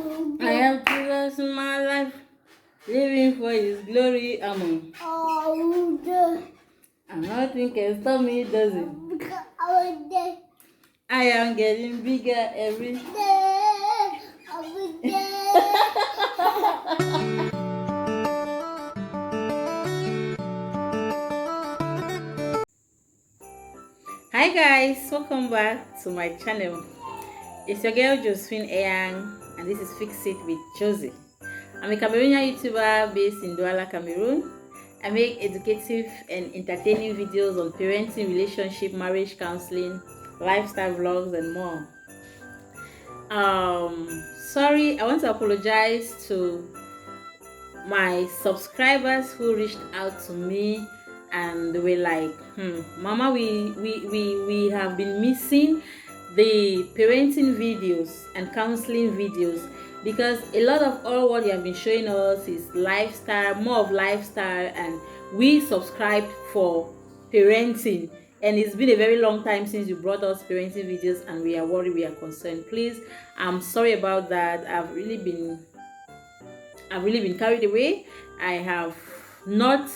I have Jesus in my life, living for His glory. Amen. And nothing can stop me, does it? I am getting bigger every day. Hi guys, welcome back to my channel. It's your girl Josephine Eyang, and this is Fix It with Josie. I'm a Cameroonian YouTuber based in Douala, Cameroon. I make educative and entertaining videos on parenting, relationship, marriage counseling, lifestyle vlogs, and more. Sorry, I want to apologize to my subscribers who reached out to me and they were like, Mama, we have been missing the parenting videos and counseling videos, because a lot of all what you have been showing us is lifestyle, more of lifestyle, and we subscribed for parenting, and it's been a very long time since you brought us parenting videos, and we are worried, we are concerned. Please, I'm sorry about that. I've really been carried away. I have not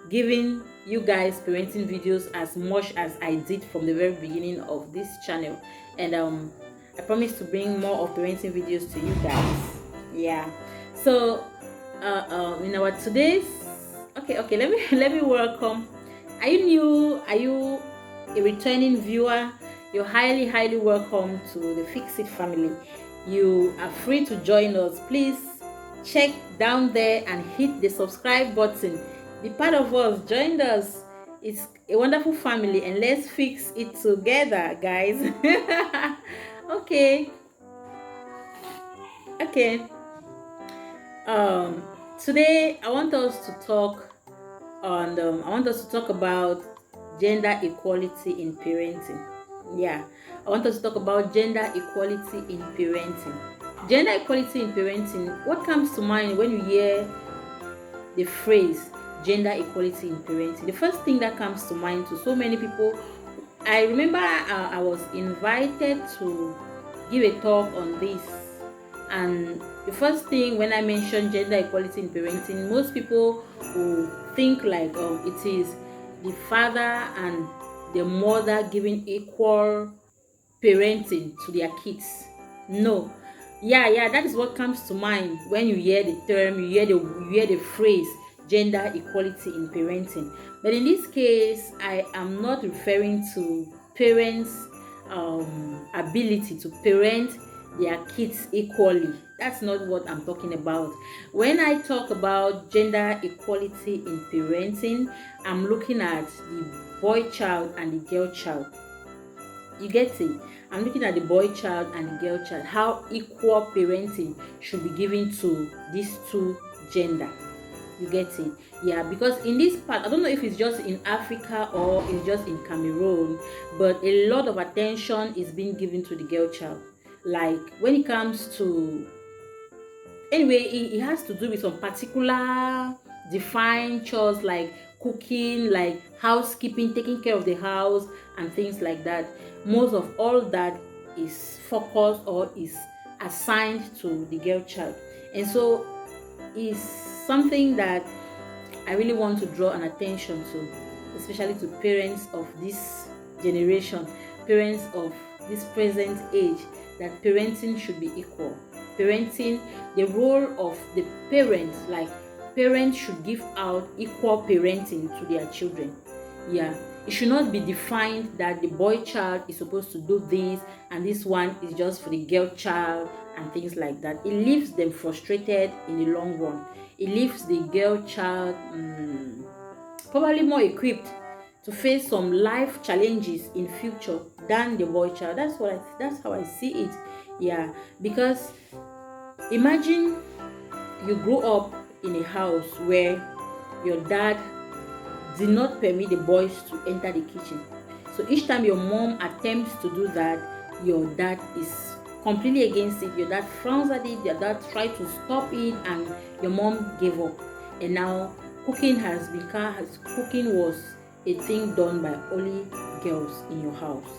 given you guys parenting videos as much as I did from the very beginning of this channel, and I promise to bring more of parenting videos to you guys. Yeah, so in our today's okay, let me welcome. Are you new? Are you a returning viewer? You're highly welcome to the Fix It family. You are free to join us. Please check down there and hit the subscribe button. Be part of us, join us. It's a wonderful family, and let's fix it together, guys. okay Today I want us to talk about gender equality in parenting. I want us to talk about gender equality in parenting. Gender equality in parenting, what comes to mind when you hear the phrase gender equality in parenting? The first thing that comes to mind to so many people, I remember I was invited to give a talk on this, and the first thing when I mention gender equality in parenting, most people will think like it is the father and the mother giving equal parenting to their kids. No. That is what comes to mind when you hear the term, you hear the phrase gender equality in parenting. But in this case, I am not referring to parents' ability to parent their kids equally. That's not what I'm talking about. When I talk about gender equality in parenting, I'm looking at the boy child and the girl child. You get it? I'm looking at the boy child and the girl child, how equal parenting should be given to these two gender. You get it? Yeah, because in this part, I don't know if it's just in Africa or it's just in Cameroon, but a lot of attention is being given to the girl child. Like when it comes to, anyway, it has to do with some particular defined chores like cooking, like housekeeping, taking care of the house and things like that. Most of all that is focused or is assigned to the girl child, and so it's something that I really want to draw an attention to, especially to parents of this generation, parents of this present age, that parenting should be equal. Parenting, the role of the parent, like parents should give out equal parenting to their children. It should not be defined that the boy child is supposed to do this and this one is just for the girl child and things like that. It leaves them frustrated in the long run. It leaves the girl child probably more equipped to face some life challenges in future than the boy child. That's how I see it. Because imagine you grew up in a house where your dad did not permit the boys to enter the kitchen. So each time your mom attempts to do that, your dad is completely against it. Your dad frowns at it, your dad tried to stop it, and your mom gave up. And now cooking was a thing done by only girls in your house.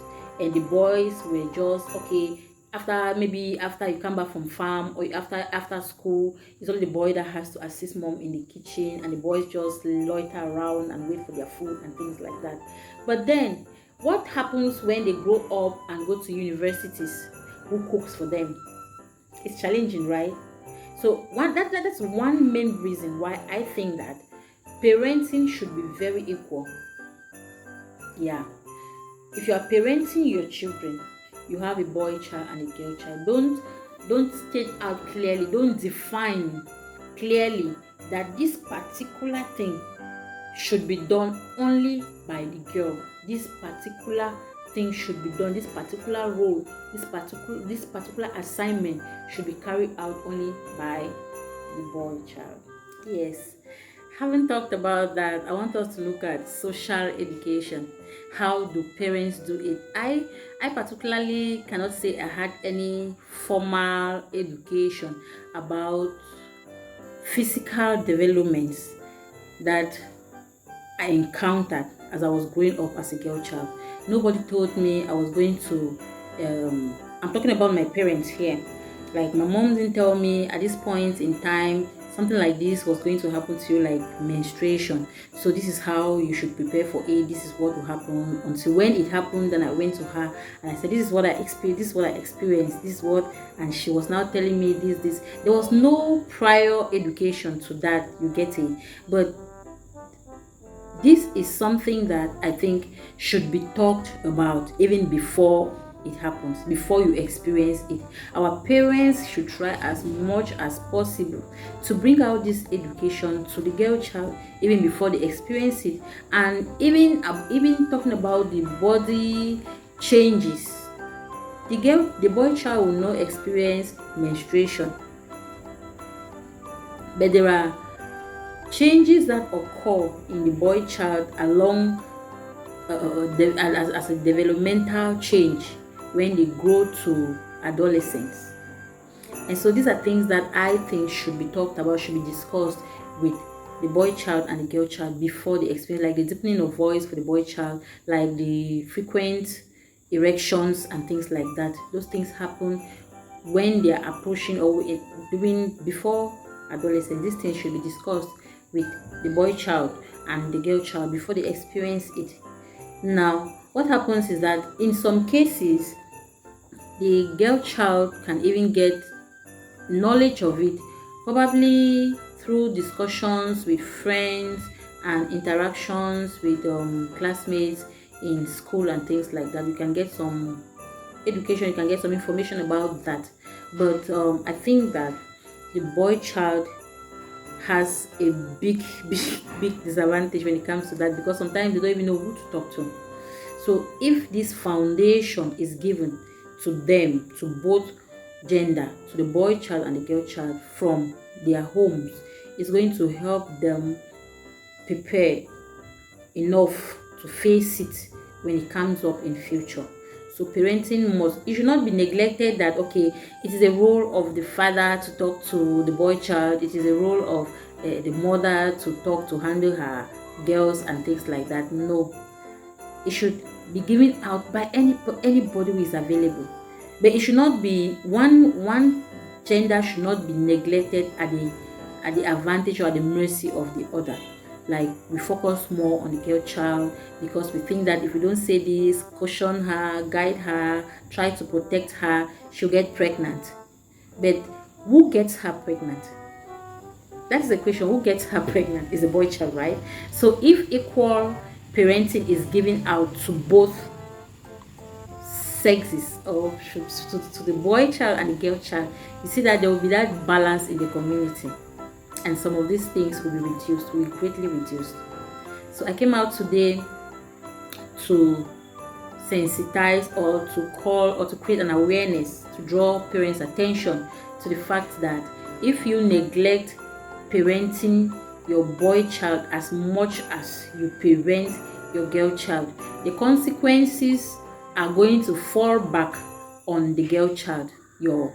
And the boys were just, okay, after you come back from farm, or after school, it's only the boy that has to assist mom in the kitchen, and the boys just loiter around and wait for their food and things like that. But then what happens when they grow up and go to universities? Who cooks for them? It's challenging, right? So that's one main reason why I think that parenting should be very equal. Yeah, if you are parenting your children, you have a boy child and a girl child, don't state out clearly, don't define clearly that this particular thing should be done only by the girl, this particular thing should be done, this particular role, this particular assignment should be carried out only by the boy child. Yes, having talked about that, I want us to look at social education. How do parents do it? I particularly cannot say I had any formal education about physical developments that I encountered as I was growing up as a girl child. Nobody told me I was going to I'm talking about my parents here. Like, my mom didn't tell me at this point in time something like this was going to happen to you, like menstruation. So this is how you should prepare for it. This is what will happen. Until when it happened, then I went to her and I said, this is what I experienced. This is what I experienced. This is what, and she was now telling me this. There was no prior education to that. You get it? But this is something that I think should be talked about even before it happens, before you experience it. Our parents should try as much as possible to bring out this education to the girl child even before they experience it. And even talking about the body changes, the boy child will not experience menstruation, but there are changes that occur in the boy child along as a developmental change when they grow to adolescence. And so these are things that I think should be talked about, should be discussed with the boy child and the girl child before they experience, like the deepening of voice for the boy child, like the frequent erections and things like that. Those things happen when they are approaching or before adolescence. These things should be discussed with the boy child and the girl child before they experience it. Now, what happens is that in some cases, the girl child can even get knowledge of it, probably through discussions with friends and interactions with classmates in school and things like that. You can get some education, you can get some information about that. But I think that the boy child has a big disadvantage when it comes to that, because sometimes they don't even know who to talk to. So if this foundation is given to them, to both gender, to the boy child and the girl child from their homes, it's going to help them prepare enough to face it when it comes up in future. So parenting it should not be neglected that, okay, it is a role of the father to talk to the boy child, it is a role of the mother to handle her girls and things like that. No, it should be given out by anybody who is available, but it should not be one gender should not be neglected at the advantage or at the mercy of the other. Like, we focus more on the girl child because we think that if we don't say this, caution her, guide her, try to protect her, she'll get pregnant. But who gets her pregnant? That's the question. Who gets her pregnant is the boy child, right? So if equal parenting is given out to both sexes, or to the boy child and the girl child, you see that there will be that balance in the community, and some of these things will be reduced, will be greatly reduced. So I came out today to sensitize, or to call, or to create an awareness, to draw parents' attention to the fact that if you neglect parenting your boy child as much as you parent your girl child, the consequences are going to fall back on the girl child. You're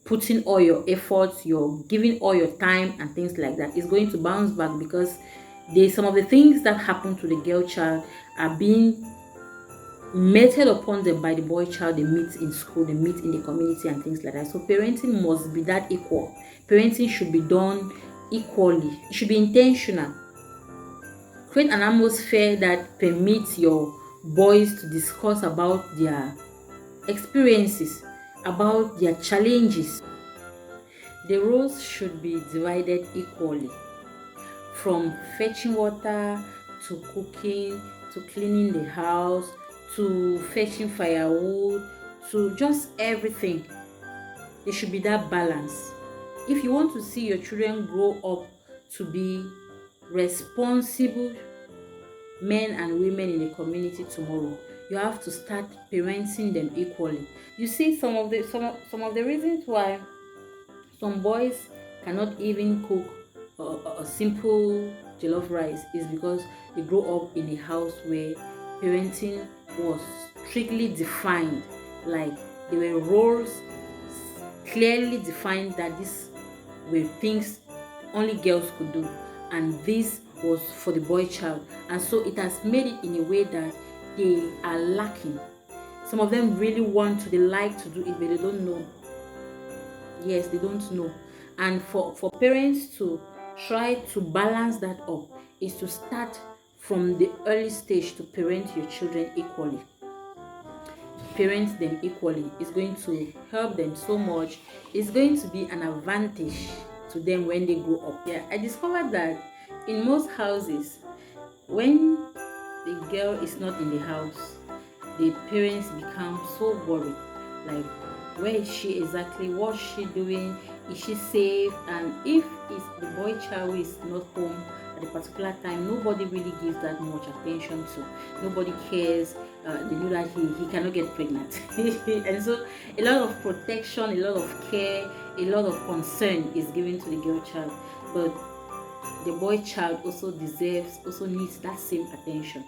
putting all your efforts, you're giving all your time and things like that. It's going to bounce back because some of the things that happen to the girl child are being meted upon them by the boy child. They meet in school, they meet in the community and things like that. So parenting must be that equal. Parenting should be done equally. It should be intentional. Create an atmosphere that permits your boys to discuss about their experiences, about their challenges. The roles should be divided equally, from fetching water to cooking to cleaning the house to fetching firewood to just everything. There should be that balance. If you want to see your children grow up to be responsible men and women in the community tomorrow, you have to start parenting them equally. You see, some of the reasons why some boys cannot even cook a simple jollof rice is because they grow up in a house where parenting was strictly defined. Like, there were roles clearly defined that these were things only girls could do, and this was for the boy child. And so it has made it in a way that they are lacking. Some of them really want to, they like to do it, but they don't know. Yes, they don't know. And for parents to try to balance that up is to start from the early stage to parent your children equally. Parent them equally is going to help them so much. It's going to be an advantage to them when they grow up. Yeah, I discovered that in most houses, when the girl is not in the house, the parents become so worried. Like, where is she exactly? What's she doing? Is she safe? And if it's the boy child who is not home at a particular time, nobody really gives that much attention to. Nobody cares. They know that he cannot get pregnant. And so a lot of protection, a lot of care, a lot of concern is given to the girl child. But the boy child also needs that same attention.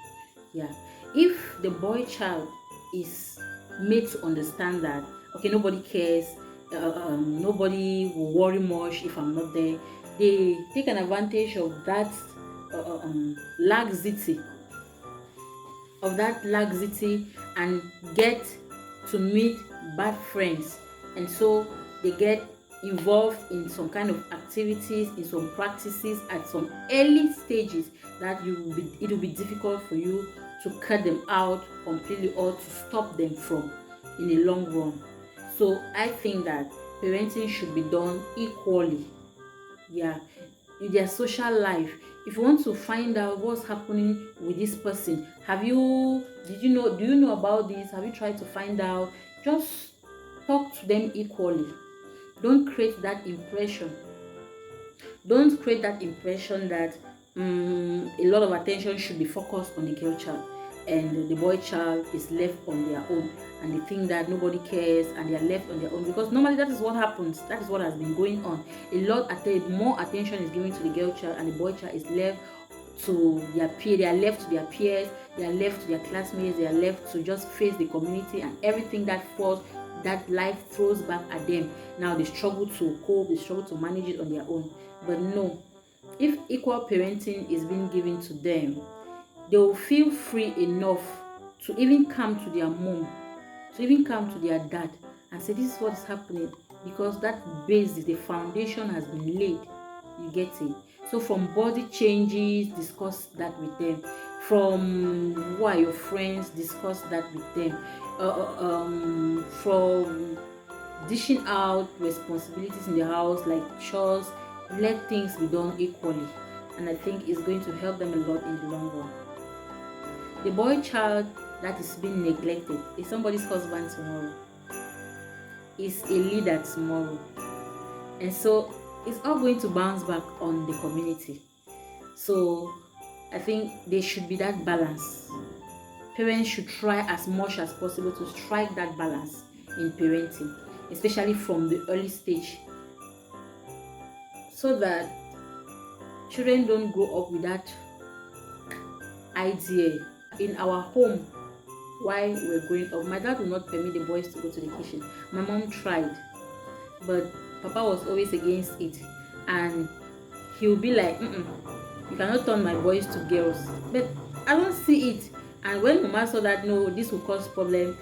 Yeah. If the boy child is made to understand that, okay, nobody cares, nobody will worry much if I'm not there, they take an advantage of that laxity and get to meet bad friends, and so they get involved in some kind of activities, in some practices at some early stages that it will be difficult for you to cut them out completely or to stop them from in the long run. So I think that parenting should be done equally. Yeah, in their social life. If you want to find out what's happening with this person, do you know about this? Have you tried to find out? Just talk to them equally. Don't create that impression that a lot of attention should be focused on the girl child and the boy child is left on their own, and they think that nobody cares and they are left on their own, because normally that is what happens. That is what has been going on. More attention is given to the girl child, and the boy child is left to their peers. They are left to their peers, they are left to their classmates, they are left to just face the community and everything that life throws back at them. Now they struggle to cope, they struggle to manage it on their own. But no, if equal parenting is being given to them, they will feel free enough to even come to their mom, to even come to their dad and say, this is what is happening, because that basis, the foundation has been laid. You get it? So from body changes, discuss that with them. From who are your friends, discuss that with them. From dishing out responsibilities in the house like chores, let things be done equally, and I think it's going to help them a lot in the long run. The boy child that is being neglected is somebody's husband tomorrow, is a leader tomorrow, and so it's all going to bounce back on the community. So I think there should be that balance. Parents should try as much as possible to strike that balance in parenting, especially from the early stage, so that children don't grow up with that idea. In our home, while we were growing up, my dad would not permit the boys to go to the kitchen. My mom tried, but Papa was always against it, and he would be like, you cannot turn my boys to girls. But I don't see it And when mama saw that no, this will cause problem,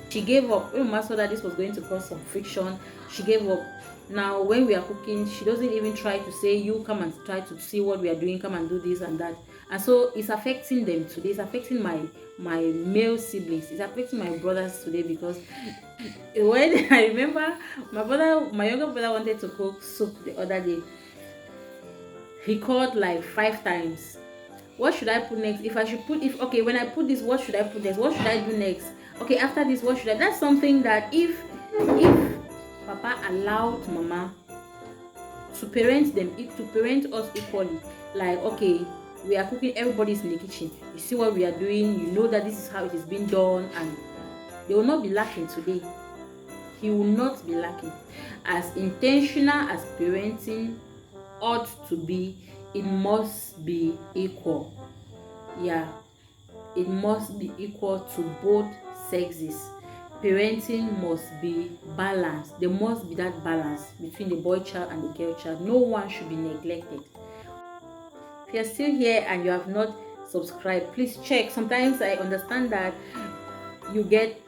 she gave up. When mama saw that this was going to cause some friction, she gave up. Now when we are cooking, she doesn't even try to say, you come and try to see what we are doing, come and do this and that. And so it's affecting them today. It's affecting my male siblings. It's affecting my brothers today, because when I remember my younger brother wanted to cook soup the other day. He called like 5 times. What should I put next? If I should put, if okay, when I put this, what should I put next? What should I do next? Okay, after this, what should I? That's something that if Papa allowed Mama to parent them, to parent us equally, like, okay, we are cooking, everybody's in the kitchen, you see what we are doing, you know that this is how it is being done, and they will not be lacking today. He will not be lacking. As intentional as parenting ought to be, it must be equal. Yeah, it must be equal to both sexes. Parenting must be balanced. There must be that balance between the boy child and the girl child. No one should be neglected. If you're still here and you have not subscribed, please check. Sometimes I understand that you get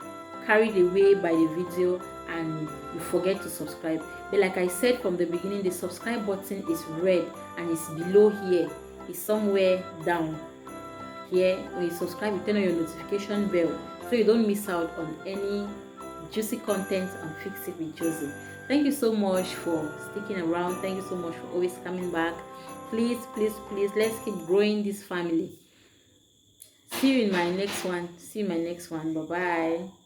carried away by the video and you forget to subscribe, but like I said from the beginning, the subscribe button is red and it's below here. It's somewhere down here. When you subscribe, you turn on your notification bell so you don't miss out on any juicy content on Fix It with Josie. Thank you so much for sticking around. Thank you so much for always coming back. Please, let's keep growing this family. See you in my next one. Bye bye.